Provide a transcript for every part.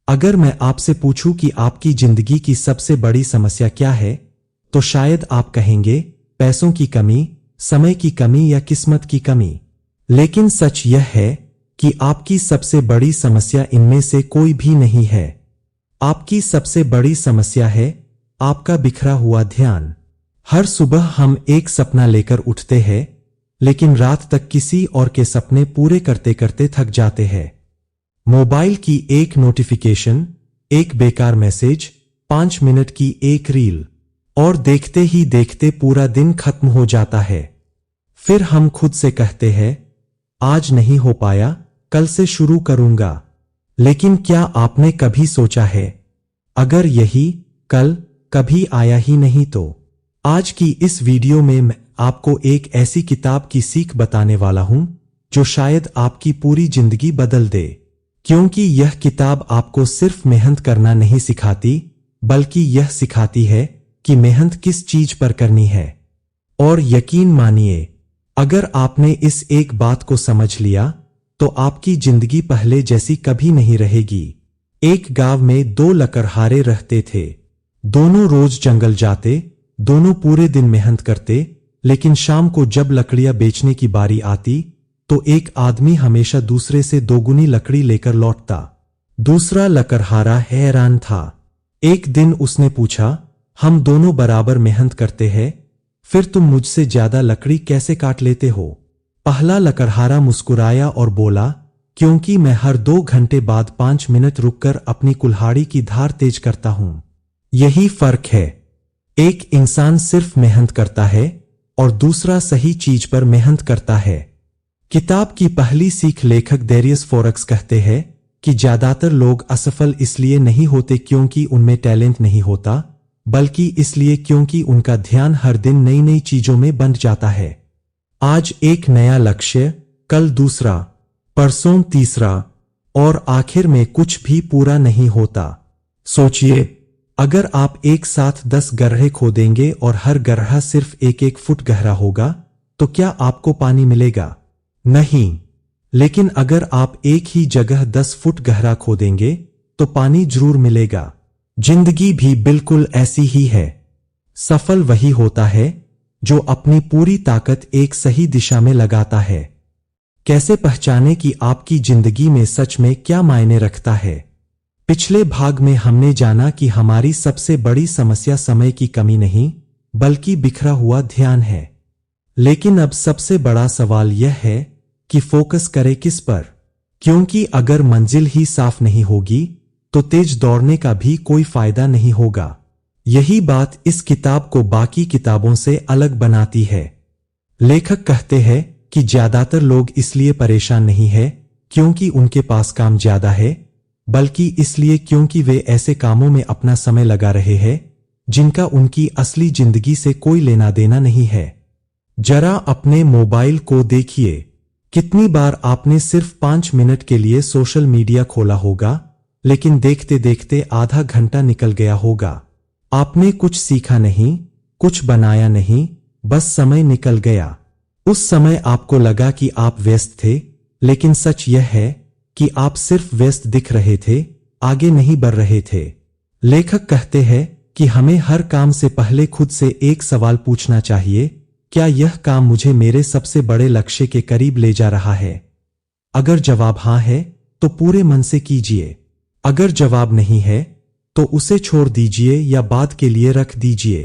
अगर मैं आपसे पूछूं कि आपकी जिंदगी की सबसे बड़ी समस्या क्या है, तो शायद आप कहेंगे पैसों की कमी, समय की कमी या किस्मत की कमी। लेकिन सच यह है कि आपकी सबसे बड़ी समस्या इनमें से कोई भी नहीं है। आपकी सबसे बड़ी समस्या है आपका बिखरा हुआ ध्यान। हर सुबह हम एक सपना लेकर उठते हैं, लेकिन रात तक किसी और के सपने पूरे करते करते थक जाते हैं। मोबाइल की एक नोटिफिकेशन, एक बेकार मैसेज, 5 मिनट की एक रील, और देखते ही देखते पूरा दिन खत्म हो जाता है। फिर हम खुद से कहते हैं, आज नहीं हो पाया, कल से शुरू करूंगा। लेकिन क्या आपने कभी सोचा है, अगर यही कल कभी आया ही नहीं तो? आज की इस वीडियो में मैं आपको एक ऐसी किताब की सीख बताने वाला हूं जो शायद आपकी पूरी जिंदगी बदल दे। क्योंकि यह किताब आपको सिर्फ मेहनत करना नहीं सिखाती, बल्कि यह सिखाती है कि मेहनत किस चीज पर करनी है। और यकीन मानिए, अगर आपने इस एक बात को समझ लिया तो आपकी जिंदगी पहले जैसी कभी नहीं रहेगी। एक गांव में 2 लकड़हारे रहते थे। दोनों रोज जंगल जाते, दोनों पूरे दिन मेहनत करते, लेकिन शाम को जब लकड़ियां बेचने की बारी आती तो एक आदमी हमेशा दूसरे से 2 गुनी लकड़ी लेकर लौटता। दूसरा लकड़हारा हैरान था। एक दिन उसने पूछा, हम दोनों बराबर मेहनत करते हैं, फिर तुम मुझसे ज्यादा लकड़ी कैसे काट लेते हो? पहला लकड़हारा मुस्कुराया और बोला, क्योंकि मैं हर 2 घंटे बाद 5 मिनट रुककर अपनी कुल्हाड़ी की धार तेज करता हूं। यही फर्क है। एक इंसान सिर्फ मेहनत करता है और दूसरा सही चीज पर मेहनत करता है। किताब की पहली सीख लेखक डेरियस फोरेक्स कहते हैं कि ज्यादातर लोग असफल इसलिए नहीं होते क्योंकि उनमें टैलेंट नहीं होता, बल्कि इसलिए क्योंकि उनका ध्यान हर दिन नई नई चीजों में बंट जाता है। आज एक नया लक्ष्य, कल दूसरा, परसों तीसरा, और आखिर में कुछ भी पूरा नहीं होता। सोचिए, अगर आप एक साथ 10 गड्ढे खोदेंगे और हर गड्ढा सिर्फ 1-1 फुट गहरा होगा, तो क्या आपको पानी मिलेगा? नहीं। लेकिन अगर आप एक ही जगह 10 फुट गहरा खोदेंगे तो पानी जरूर मिलेगा। जिंदगी भी बिल्कुल ऐसी ही है। सफल वही होता है जो अपनी पूरी ताकत एक सही दिशा में लगाता है। कैसे पहचाने कि आपकी जिंदगी में सच में क्या मायने रखता है? पिछले भाग में हमने जाना कि हमारी सबसे बड़ी समस्या समय की कमी नहीं, बल्कि बिखरा हुआ ध्यान है। लेकिन अब सबसे बड़ा सवाल यह है कि फोकस करें किस पर? क्योंकि अगर मंजिल ही साफ नहीं होगी तो तेज दौड़ने का भी कोई फायदा नहीं होगा। यही बात इस किताब को बाकी किताबों से अलग बनाती है। लेखक कहते हैं कि ज्यादातर लोग इसलिए परेशान नहीं है क्योंकि उनके पास काम ज्यादा है, बल्कि इसलिए क्योंकि वे ऐसे कामों में अपना समय लगा रहे हैं जिनका उनकी असली जिंदगी से कोई लेना देना नहीं है। जरा अपने मोबाइल को देखिए। कितनी बार आपने सिर्फ 5 मिनट के लिए सोशल मीडिया खोला होगा, लेकिन देखते देखते आधा घंटा निकल गया होगा। आपने कुछ सीखा नहीं, कुछ बनाया नहीं, बस समय निकल गया। उस समय आपको लगा कि आप व्यस्त थे, लेकिन सच यह है कि आप सिर्फ व्यस्त दिख रहे थे, आगे नहीं बढ़ रहे थे। लेखक कहते हैं कि हमें हर काम से पहले खुद से एक सवाल पूछना चाहिए, क्या यह काम मुझे मेरे सबसे बड़े लक्ष्य के करीब ले जा रहा है? अगर जवाब हां है तो पूरे मन से कीजिए। अगर जवाब नहीं है तो उसे छोड़ दीजिए या बाद के लिए रख दीजिए।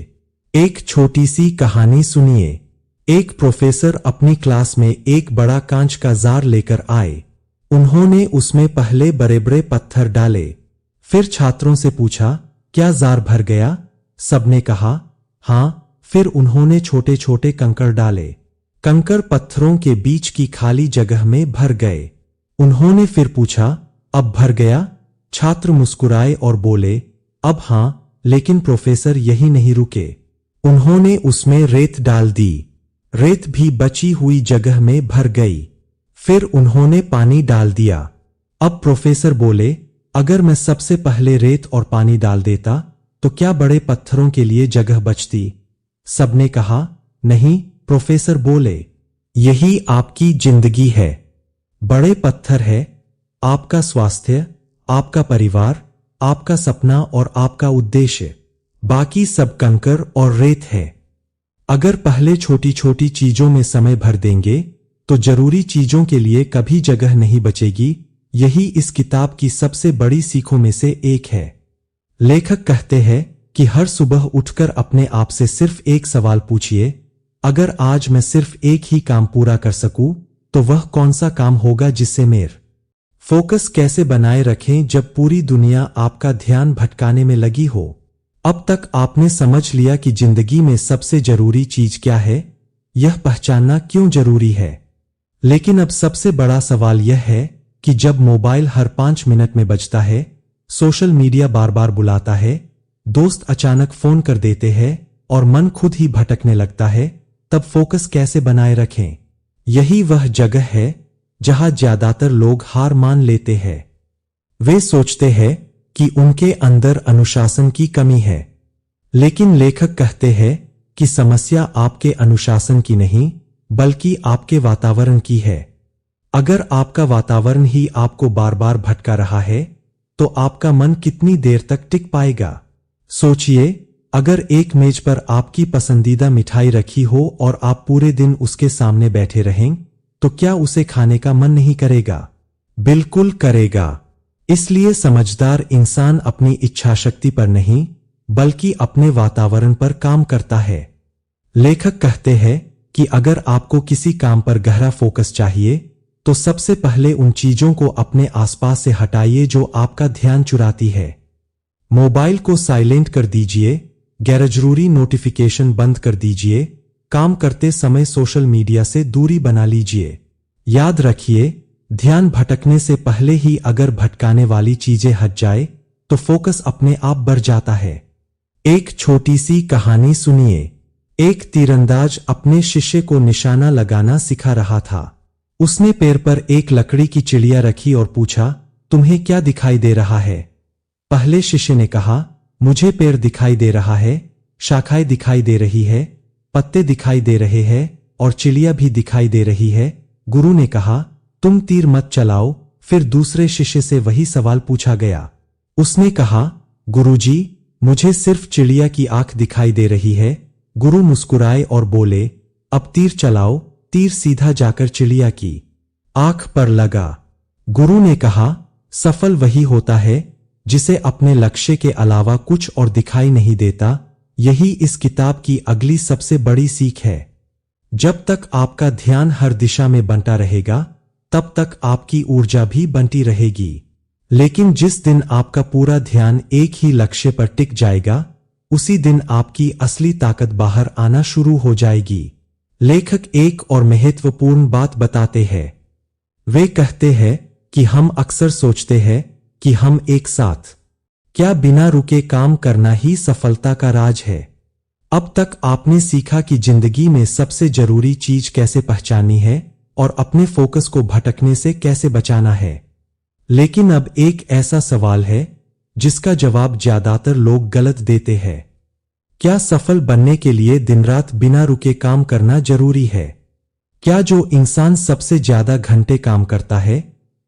एक छोटी सी कहानी सुनिए। एक प्रोफेसर अपनी क्लास में एक बड़ा कांच का जार लेकर आए। उन्होंने उसमें पहले बड़े बड़े पत्थर डाले। फिर छात्रों से पूछा, क्या जार भर गया? सबने कहा, हां। फिर उन्होंने छोटे छोटे कंकड़ डाले। कंकड़ पत्थरों के बीच की खाली जगह में भर गए। उन्होंने फिर पूछा, अब भर गया? छात्र मुस्कुराए और बोले, अब हां। लेकिन प्रोफेसर यही नहीं रुके। उन्होंने उसमें रेत डाल दी। रेत भी बची हुई जगह में भर गई। फिर उन्होंने पानी डाल दिया। अब प्रोफेसर बोले, अगर मैं सबसे पहले रेत और पानी डाल देता तो क्या बड़े पत्थरों के लिए जगह बचती? सबने कहा, नहीं। प्रोफेसर बोले, यही आपकी जिंदगी है। बड़े पत्थर है आपका स्वास्थ्य, आपका परिवार, आपका सपना और आपका उद्देश्य। बाकी सब कंकर और रेत है। अगर पहले छोटी छोटी चीजों में समय भर देंगे तो जरूरी चीजों के लिए कभी जगह नहीं बचेगी। यही इस किताब की सबसे बड़ी सीखों में से एक है। लेखक कहते हैं कि हर सुबह उठकर अपने आप से सिर्फ एक सवाल पूछिए, अगर आज मैं सिर्फ एक ही काम पूरा कर सकूं तो वह कौन सा काम होगा जिससे मेरा फोकस कैसे बनाए रखें जब पूरी दुनिया आपका ध्यान भटकाने में लगी हो। अब तक आपने समझ लिया कि जिंदगी में सबसे जरूरी चीज क्या है, यह पहचानना क्यों जरूरी है। लेकिन अब सबसे बड़ा सवाल यह है कि जब मोबाइल हर 5 मिनट में बजता है, सोशल मीडिया बार बार बुलाता है, दोस्त अचानक फोन कर देते हैं और मन खुद ही भटकने लगता है, तब फोकस कैसे बनाए रखें। यही वह जगह है जहां ज्यादातर लोग हार मान लेते हैं। वे सोचते हैं कि उनके अंदर अनुशासन की कमी है, लेकिन लेखक कहते हैं कि समस्या आपके अनुशासन की नहीं बल्कि आपके वातावरण की है। अगर आपका वातावरण ही आपको बार बार भटका रहा है तो आपका मन कितनी देर तक टिक पाएगा। सोचिए, अगर एक मेज पर आपकी पसंदीदा मिठाई रखी हो और आप पूरे दिन उसके सामने बैठे रहें तो क्या उसे खाने का मन नहीं करेगा? बिल्कुल करेगा। इसलिए समझदार इंसान अपनी इच्छाशक्ति पर नहीं बल्कि अपने वातावरण पर काम करता है। लेखक कहते हैं कि अगर आपको किसी काम पर गहरा फोकस चाहिए तो सबसे पहले उन चीजों को अपने आसपास से हटाइए जो आपका ध्यान चुराती है। मोबाइल को साइलेंट कर दीजिए, गैरजरूरी नोटिफिकेशन बंद कर दीजिए, काम करते समय सोशल मीडिया से दूरी बना लीजिए। याद रखिए, ध्यान भटकने से पहले ही अगर भटकाने वाली चीजें हट जाए तो फोकस अपने आप बढ़ जाता है। एक छोटी सी कहानी सुनिए। एक तीरंदाज अपने शिष्य को निशाना लगाना सिखा रहा था। उसने पैर पर एक लकड़ी की चिड़िया रखी और पूछा, तुम्हें क्या दिखाई दे रहा है? पहले शिष्य ने कहा, मुझे पेड़ दिखाई दे रहा है, शाखाएं दिखाई दे रही है, पत्ते दिखाई दे रहे हैं और चिड़िया भी दिखाई दे रही है। गुरु ने कहा, तुम तीर मत चलाओ। फिर दूसरे शिष्य से वही सवाल पूछा गया। उसने कहा, गुरुजी, मुझे सिर्फ चिड़िया की आंख दिखाई दे रही है। गुरु मुस्कुराए और बोले, अब तीर चलाओ। तीर सीधा जाकर चिड़िया की आंख पर लगा। गुरु ने कहा, सफल वही होता है जिसे अपने लक्ष्य के अलावा कुछ और दिखाई नहीं देता। यही इस किताब की अगली सबसे बड़ी सीख है। जब तक आपका ध्यान हर दिशा में बंटा रहेगा तब तक आपकी ऊर्जा भी बंटी रहेगी। लेकिन जिस दिन आपका पूरा ध्यान एक ही लक्ष्य पर टिक जाएगा, उसी दिन आपकी असली ताकत बाहर आना शुरू हो जाएगी। लेखक एक और महत्वपूर्ण बात बताते हैं। वे कहते हैं कि हम अक्सर सोचते हैं कि हम एक साथ क्या बिना रुके काम करना ही सफलता का राज है। अब तक आपने सीखा कि जिंदगी में सबसे जरूरी चीज कैसे पहचाननी है और अपने फोकस को भटकने से कैसे बचाना है। लेकिन अब एक ऐसा सवाल है जिसका जवाब ज्यादातर लोग गलत देते हैं। क्या सफल बनने के लिए दिन रात बिना रुके काम करना जरूरी है? क्या जो इंसान सबसे ज्यादा घंटे काम करता है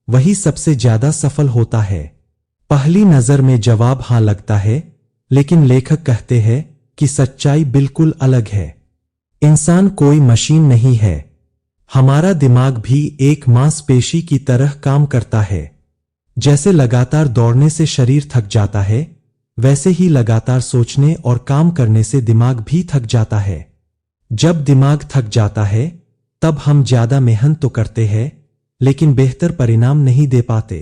वही सबसे ज्यादा सफल होता है? पहली नजर में जवाब हां लगता है, लेकिन लेखक कहते हैं कि सच्चाई बिल्कुल अलग है। इंसान कोई मशीन नहीं है। हमारा दिमाग भी एक मांसपेशी की तरह काम करता है। जैसे लगातार दौड़ने से शरीर थक जाता है, वैसे ही लगातार सोचने और काम करने से दिमाग भी थक जाता है। जब दिमाग थक जाता है तब हम ज्यादा मेहनत तो करते हैं लेकिन बेहतर परिणाम नहीं दे पाते।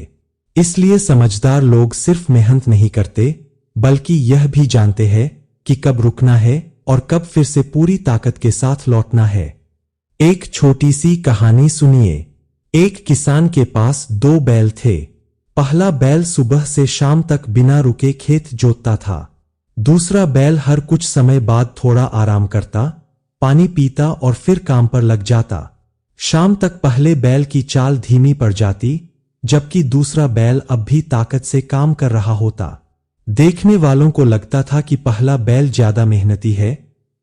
इसलिए समझदार लोग सिर्फ मेहनत नहीं करते बल्कि यह भी जानते हैं कि कब रुकना है और कब फिर से पूरी ताकत के साथ लौटना है। एक छोटी सी कहानी सुनिए। एक किसान के पास 2 बैल थे। पहला बैल सुबह से शाम तक बिना रुके खेत जोतता था। दूसरा बैल हर कुछ समय बाद थोड़ा आराम करता, पानी पीता और फिर काम पर लग जाता। शाम तक पहले बैल की चाल धीमी पड़ जाती, जबकि दूसरा बैल अब भी ताकत से काम कर रहा होता। देखने वालों को लगता था कि पहला बैल ज्यादा मेहनती है,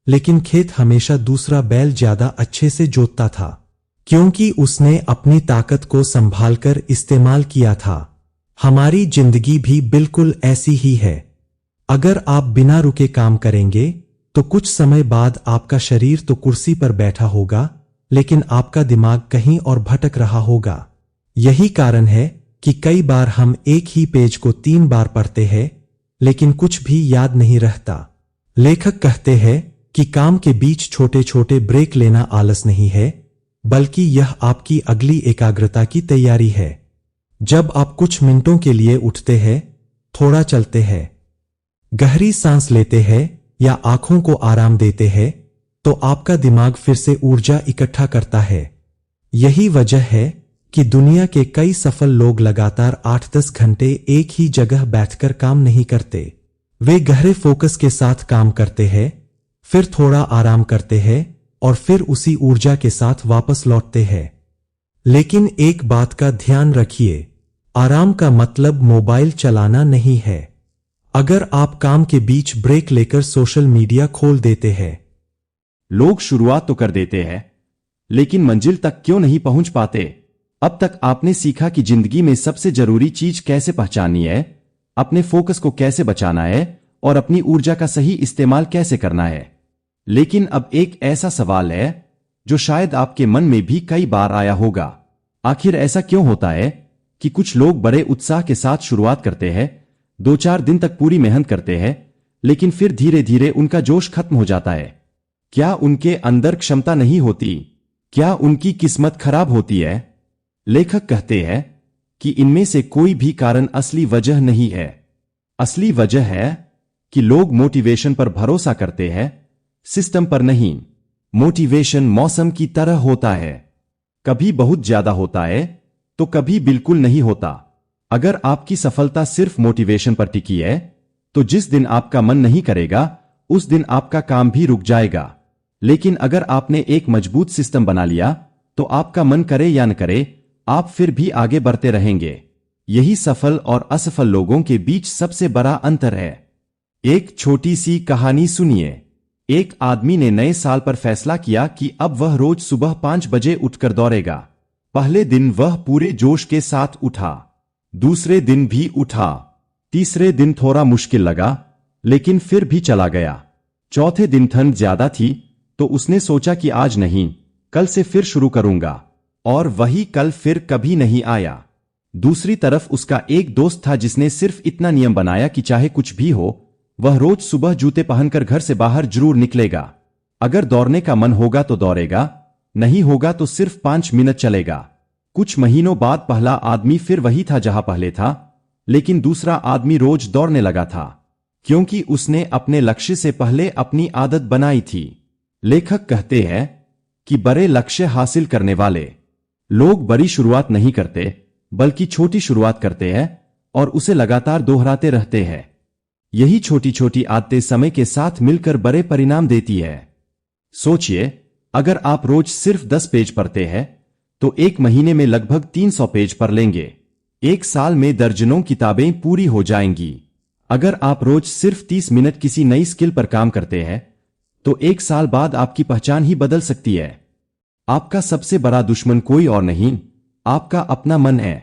लेकिन खेत हमेशा दूसरा बैल ज्यादा अच्छे से जोतता था, क्योंकि उसने अपनी ताकत को संभालकर इस्तेमाल किया था। हमारी जिंदगी भी बिल्कुल ऐसी ही है। अगर आप बिना रुके काम करेंगे तो कुछ समय बाद आपका शरीर तो कुर्सी पर बैठा होगा, लेकिन आपका दिमाग कहीं और भटक रहा होगा। यही कारण है कि कई बार हम एक ही पेज को 3 बार पढ़ते हैं, लेकिन कुछ भी याद नहीं रहता। लेखक कहते हैं कि काम के बीच छोटे छोटे ब्रेक लेना आलस नहीं है, बल्कि यह आपकी अगली एकाग्रता की तैयारी है। जब आप कुछ मिनटों के लिए उठते हैं, थोड़ा चलते हैं, गहरी सांस लेते हैं या आंखों को आराम देते हैं, तो आपका दिमाग फिर से ऊर्जा इकट्ठा करता है। यही वजह है कि दुनिया के कई सफल लोग लगातार 8-10 घंटे एक ही जगह बैठकर काम नहीं करते। वे गहरे फोकस के साथ काम करते हैं, फिर थोड़ा आराम करते हैं और फिर उसी ऊर्जा के साथ वापस लौटते हैं। लेकिन एक बात का ध्यान रखिए, आराम का मतलब मोबाइल चलाना नहीं है। अगर आप काम के बीच ब्रेक लेकर सोशल मीडिया खोल देते हैं। लोग शुरुआत तो कर देते हैं, लेकिन मंजिल तक क्यों नहीं पहुंच पाते? अब तक आपने सीखा कि जिंदगी में सबसे जरूरी चीज कैसे पहचाननी है, अपने फोकस को कैसे बचाना है और अपनी ऊर्जा का सही इस्तेमाल कैसे करना है। लेकिन अब एक ऐसा सवाल है जो शायद आपके मन में भी कई बार आया होगा। आखिर ऐसा क्यों होता है कि कुछ लोग बड़े उत्साह के साथ शुरुआत करते हैं, 2-4 दिन तक पूरी मेहनत करते हैं, लेकिन फिर धीरे धीरे उनका जोश खत्म हो जाता है? क्या उनके अंदर क्षमता नहीं होती? क्या उनकी किस्मत खराब होती है? लेखक कहते हैं कि इनमें से कोई भी कारण असली वजह नहीं है। असली वजह है कि लोग मोटिवेशन पर भरोसा करते हैं, सिस्टम पर नहीं। मोटिवेशन मौसम की तरह होता है, कभी बहुत ज्यादा होता है तो कभी बिल्कुल नहीं होता। अगर आपकी सफलता सिर्फ मोटिवेशन पर टिकी है, तो जिस दिन आपका मन नहीं करेगा उस दिन आपका काम भी रुक जाएगा। लेकिन अगर आपने एक मजबूत सिस्टम बना लिया, तो आपका मन करे या न करे, आप फिर भी आगे बढ़ते रहेंगे। यही सफल और असफल लोगों के बीच सबसे बड़ा अंतर है। एक छोटी सी कहानी सुनिए। एक आदमी ने नए साल पर फैसला किया कि अब वह रोज सुबह 5 बजे उठकर दौड़ेगा। पहले दिन वह पूरे जोश के साथ उठा, दूसरे दिन भी उठा, तीसरे दिन थोड़ा मुश्किल लगा, लेकिन फिर भी चला गया। चौथे दिन ठंड ज्यादा थी, तो उसने सोचा कि आज नहीं, कल से फिर शुरू करूंगा, और वही कल फिर कभी नहीं आया। दूसरी तरफ उसका एक दोस्त था जिसने सिर्फ इतना नियम बनाया कि चाहे कुछ भी हो, वह रोज सुबह जूते पहनकर घर से बाहर जरूर निकलेगा। अगर दौड़ने का मन होगा तो दौड़ेगा, नहीं होगा तो सिर्फ 5 मिनट चलेगा। कुछ महीनों बाद पहला आदमी फिर वही था जहां पहले था, लेकिन दूसरा आदमी रोज दौड़ने लगा था, क्योंकि उसने अपने लक्ष्य से पहले अपनी आदत बनाई थी। लेखक कहते हैं कि बड़े लक्ष्य हासिल करने वाले लोग बड़ी शुरुआत नहीं करते, बल्कि छोटी शुरुआत करते हैं और उसे लगातार दोहराते रहते हैं। यही छोटी छोटी आदतें समय के साथ मिलकर बड़े परिणाम देती है। सोचिए, अगर आप रोज सिर्फ 10 पेज पढ़ते हैं, तो एक महीने में लगभग 300 पेज पढ़ लेंगे। एक साल में दर्जनों किताबें पूरी हो जाएंगी। अगर आप रोज सिर्फ 30 मिनट किसी नई स्किल पर काम करते हैं, तो एक साल बाद आपकी पहचान ही बदल सकती है। आपका सबसे बड़ा दुश्मन कोई और नहीं, आपका अपना मन है।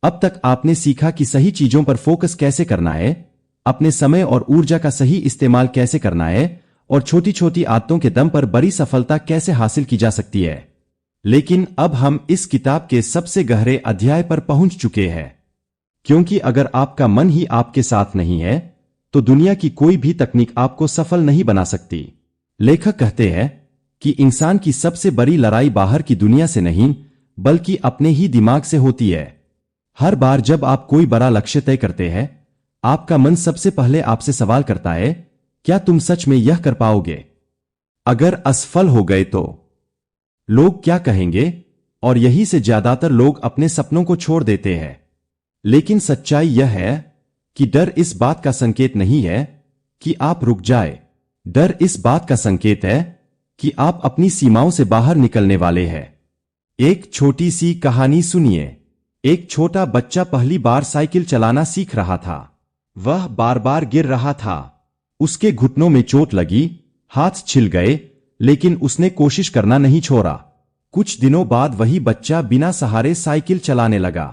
अब तक आपने सीखा कि सही चीजों पर फोकस कैसे करना है, अपने समय और ऊर्जा का सही इस्तेमाल कैसे करना है, और छोटी छोटी आदतों के दम पर बड़ी सफलता कैसे हासिल की जा सकती है। लेकिन अब हम इस किताब के सबसे गहरे अध्याय पर पहुंच चुके हैं, क्योंकि अगर आपका मन ही आपके साथ नहीं है, तो दुनिया की कोई भी तकनीक आपको सफल नहीं बना सकती। लेखक कहते हैं कि इंसान की सबसे बड़ी लड़ाई बाहर की दुनिया से नहीं, बल्कि अपने ही दिमाग से होती है। हर बार जब आप कोई बड़ा लक्ष्य तय करते हैं, आपका मन सबसे पहले आपसे सवाल करता है, क्या तुम सच में यह कर पाओगे? अगर असफल हो गए तो लोग क्या कहेंगे? और यही से ज्यादातर लोग अपने सपनों को छोड़ देते हैं। लेकिन सच्चाई यह है कि डर इस बात का संकेत नहीं है कि आप रुक जाए। डर इस बात का संकेत है कि आप अपनी सीमाओं से बाहर निकलने वाले हैं। एक छोटी सी कहानी सुनिए। एक छोटा बच्चा पहली बार साइकिल चलाना सीख रहा था। वह बार बार गिर रहा था, उसके घुटनों में चोट लगी, हाथ छिल गए, लेकिन उसने कोशिश करना नहीं छोड़ा। कुछ दिनों बाद वही बच्चा बिना सहारे साइकिल चलाने लगा।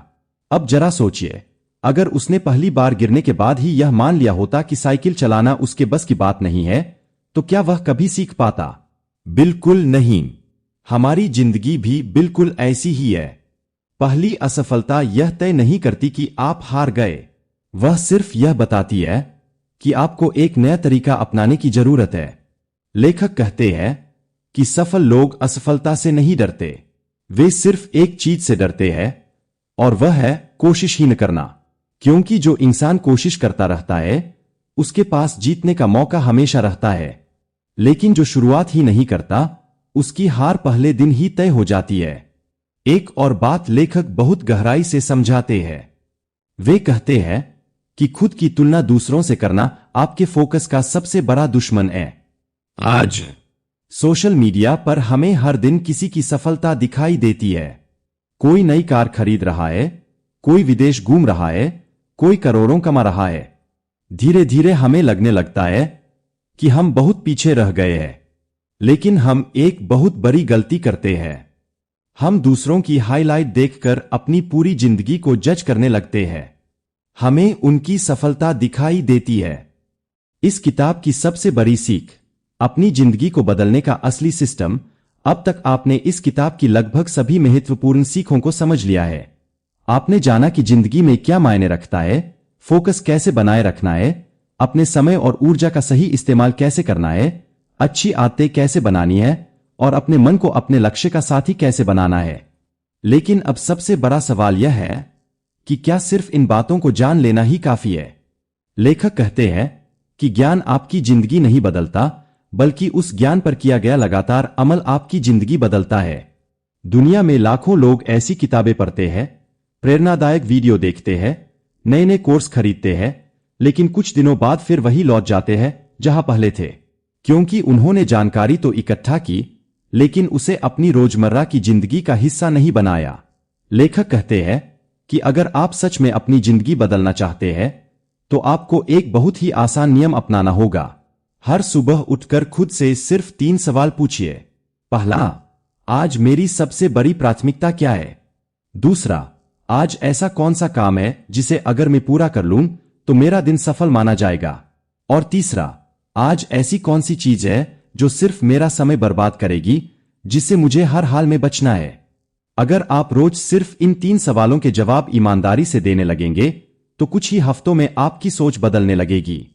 अब जरा सोचिए, अगर उसने पहली बार गिरने के बाद ही यह मान लिया होता कि साइकिल चलाना उसके बस की बात नहीं है, तो क्या वह कभी सीख पाता? बिल्कुल नहीं। हमारी जिंदगी भी बिल्कुल ऐसी ही है। पहली असफलता यह तय नहीं करती कि आप हार गए, वह सिर्फ यह बताती है कि आपको एक नया तरीका अपनाने की जरूरत है। लेखक कहते हैं कि सफल लोग असफलता से नहीं डरते, वे सिर्फ एक चीज से डरते हैं, और वह है कोशिश ही न करना। क्योंकि जो इंसान कोशिश करता रहता है उसके पास जीतने का मौका हमेशा रहता है, लेकिन जो शुरुआत ही नहीं करता उसकी हार पहले दिन ही तय हो जाती है। एक और बात लेखक बहुत गहराई से समझाते हैं। वे कहते हैं कि खुद की तुलना दूसरों से करना आपके फोकस का सबसे बड़ा दुश्मन है। आज सोशल मीडिया पर हमें हर दिन किसी की सफलता दिखाई देती है। कोई नई कार खरीद रहा है, कोई विदेश घूम रहा है, कोई करोड़ों कमा रहा है। धीरे धीरे हमें लगने लगता है कि हम बहुत पीछे रह गए हैं। लेकिन हम एक बहुत बड़ी गलती करते हैं। हम दूसरों की हाइलाइट देखकर अपनी पूरी जिंदगी को जज करने लगते हैं। हमें उनकी सफलता दिखाई देती है। इस किताब की सबसे बड़ी सीख, अपनी जिंदगी को बदलने का असली सिस्टम। अब तक आपने इस किताब की लगभग सभी महत्वपूर्ण सीखों को समझ लिया है। आपने जाना कि जिंदगी में क्या मायने रखता है, फोकस कैसे बनाए रखना है, अपने समय और ऊर्जा का सही इस्तेमाल कैसे करना है, अच्छी आदतें कैसे बनानी है, और अपने मन को अपने लक्ष्य का साथी कैसे बनाना है। लेकिन अब सबसे बड़ा सवाल यह है कि क्या सिर्फ इन बातों को जान लेना ही काफी है? लेखक कहते हैं कि ज्ञान आपकी जिंदगी नहीं बदलता, बल्कि उस ज्ञान पर किया गया लगातार अमल आपकी जिंदगी बदलता है। दुनिया में लाखों लोग ऐसी किताबें पढ़ते हैं, प्रेरणादायक वीडियो देखते हैं, नए नए कोर्स खरीदते हैं, लेकिन कुछ दिनों बाद फिर वही लौट जाते हैं जहां पहले थे। क्योंकि उन्होंने जानकारी तो इकट्ठा की, लेकिन उसे अपनी रोजमर्रा की जिंदगी का हिस्सा नहीं बनाया। लेखक कहते हैं कि अगर आप सच में अपनी जिंदगी बदलना चाहते हैं तो आपको एक बहुत ही आसान नियम अपनाना होगा। हर सुबह उठकर खुद से सिर्फ 3 सवाल पूछिए। पहला, आज मेरी सबसे बड़ी प्राथमिकता क्या है? दूसरा, आज ऐसा कौन सा काम है जिसे अगर मैं पूरा कर लूं तो मेरा दिन सफल माना जाएगा? और तीसरा, आज ऐसी कौन सी चीज है जो सिर्फ मेरा समय बर्बाद करेगी, जिससे मुझे हर हाल में बचना है? अगर आप रोज सिर्फ इन 3 सवालों के जवाब ईमानदारी से देने लगेंगे तो कुछ ही हफ्तों में आपकी सोच बदलने लगेगी।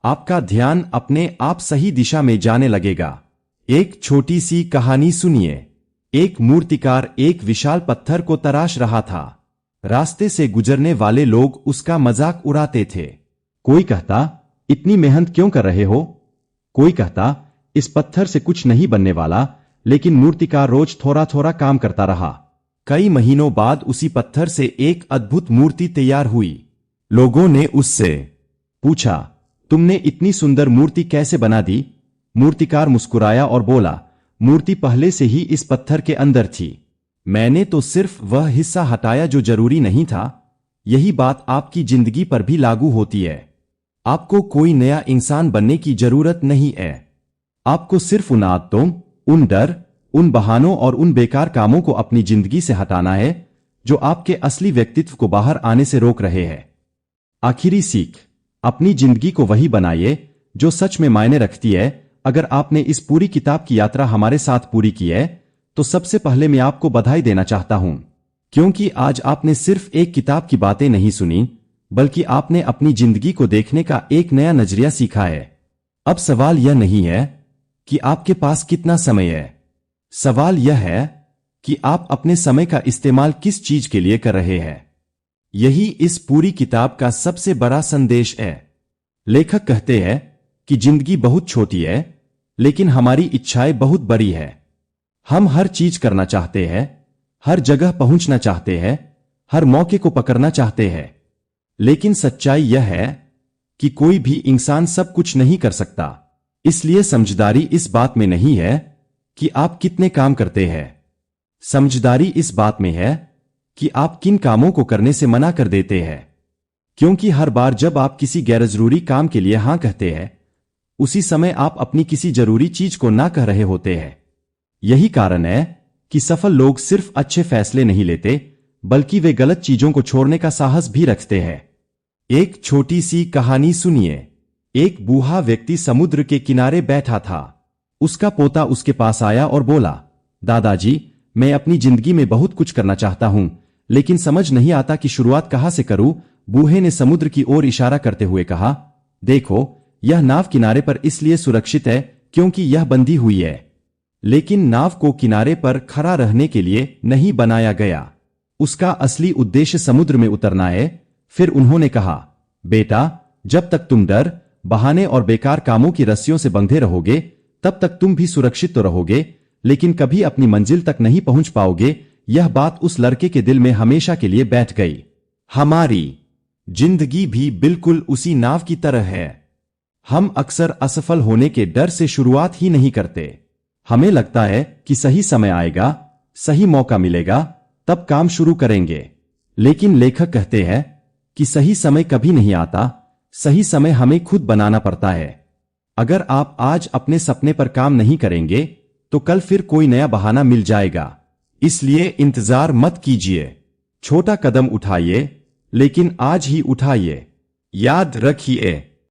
आपका ध्यान अपने आप सही दिशा में जाने लगेगा। एक छोटी सी कहानी सुनिए। एक मूर्तिकार एक विशाल पत्थर को तराश रहा था। रास्ते से गुजरने वाले लोग उसका मजाक उड़ाते थे। कोई कहता, इतनी मेहनत क्यों कर रहे हो? कोई कहता, इस पत्थर से कुछ नहीं बनने वाला। लेकिन मूर्तिकार रोज थोड़ा थोड़ा काम करता रहा। कई महीनों बाद उसी पत्थर से एक अद्भुत मूर्ति तैयार हुई। लोगों ने उससे पूछा, तुमने इतनी सुंदर मूर्ति कैसे बना दी? मूर्तिकार मुस्कुराया और बोला, मूर्ति पहले से ही इस पत्थर के अंदर थी। मैंने तो सिर्फ वह हिस्सा हटाया जो जरूरी नहीं था। यही बात आपकी जिंदगी पर भी लागू होती है। आपको कोई नया इंसान बनने की जरूरत नहीं है। आपको सिर्फ उन आदतों, उन डर, उन बहानों और उन बेकार कामों को अपनी जिंदगी से हटाना है जो आपके असली व्यक्तित्व को बाहर आने से रोक रहे हैं। आखिरी सीख, अपनी जिंदगी को वही बनाइए जो सच में मायने रखती है। अगर आपने इस पूरी किताब की यात्रा हमारे साथ पूरी की है तो सबसे पहले मैं आपको बधाई देना चाहता हूं, क्योंकि आज आपने सिर्फ एक किताब की बातें नहीं सुनी, बल्कि आपने अपनी जिंदगी को देखने का एक नया नजरिया सीखा है। अब सवाल यह नहीं है कि आपके पास कितना समय है। सवाल यह है कि आप अपने समय का इस्तेमाल किस चीज के लिए कर रहे हैं। यही इस पूरी किताब का सबसे बड़ा संदेश है। लेखक कहते हैं कि जिंदगी बहुत छोटी है, लेकिन हमारी इच्छाएं बहुत बड़ी है। हम हर चीज करना चाहते हैं, हर जगह पहुंचना चाहते हैं, हर मौके को पकड़ना चाहते हैं। लेकिन सच्चाई यह है कि कोई भी इंसान सब कुछ नहीं कर सकता। इसलिए समझदारी इस बात में नहीं है कि आप कितने काम करते हैं। समझदारी इस बात में है कि आप किन कामों को करने से मना कर देते हैं। क्योंकि हर बार जब आप किसी गैरजरूरी काम के लिए हां कहते हैं, उसी समय आप अपनी किसी जरूरी चीज को ना कह रहे होते हैं। यही कारण है कि सफल लोग सिर्फ अच्छे फैसले नहीं लेते, बल्कि वे गलत चीजों को छोड़ने का साहस भी रखते हैं। एक छोटी सी कहानी सुनिए। एक बूढ़ा व्यक्ति समुद्र के किनारे बैठा था। उसका पोता उसके पास आया और बोला, दादाजी, मैं अपनी जिंदगी में बहुत कुछ करना चाहता हूं, लेकिन समझ नहीं आता कि शुरुआत कहां से करूं। बूढ़े ने समुद्र की ओर इशारा करते हुए कहा, देखो, यह नाव किनारे पर इसलिए सुरक्षित है क्योंकि यह बंधी हुई है, लेकिन नाव को किनारे पर खड़ा रहने के लिए नहीं बनाया गया। उसका असली उद्देश्य समुद्र में उतरना है। फिर उन्होंने कहा, बेटा, जब तक तुम डर, बहाने और बेकार कामों की रस्सियों से बंधे रहोगे, तब तक तुम भी सुरक्षित तो रहोगे, लेकिन कभी अपनी मंजिल तक नहीं पहुंच पाओगे। यह बात उस लड़के के दिल में हमेशा के लिए बैठ गई। हमारी जिंदगी भी बिल्कुल उसी नाव की तरह है। हम अक्सर असफल होने के डर से शुरुआत ही नहीं करते। हमें लगता है कि सही समय आएगा, सही मौका मिलेगा, तब काम शुरू करेंगे। लेकिन लेखक कहते हैं कि सही समय कभी नहीं आता, सही समय हमें खुद बनाना पड़ता है। अगर आप आज अपने सपने पर काम नहीं करेंगे तो कल फिर कोई नया बहाना मिल जाएगा। इसलिए इंतजार मत कीजिए, छोटा कदम उठाइए, लेकिन आज ही उठाइए। याद रखिए,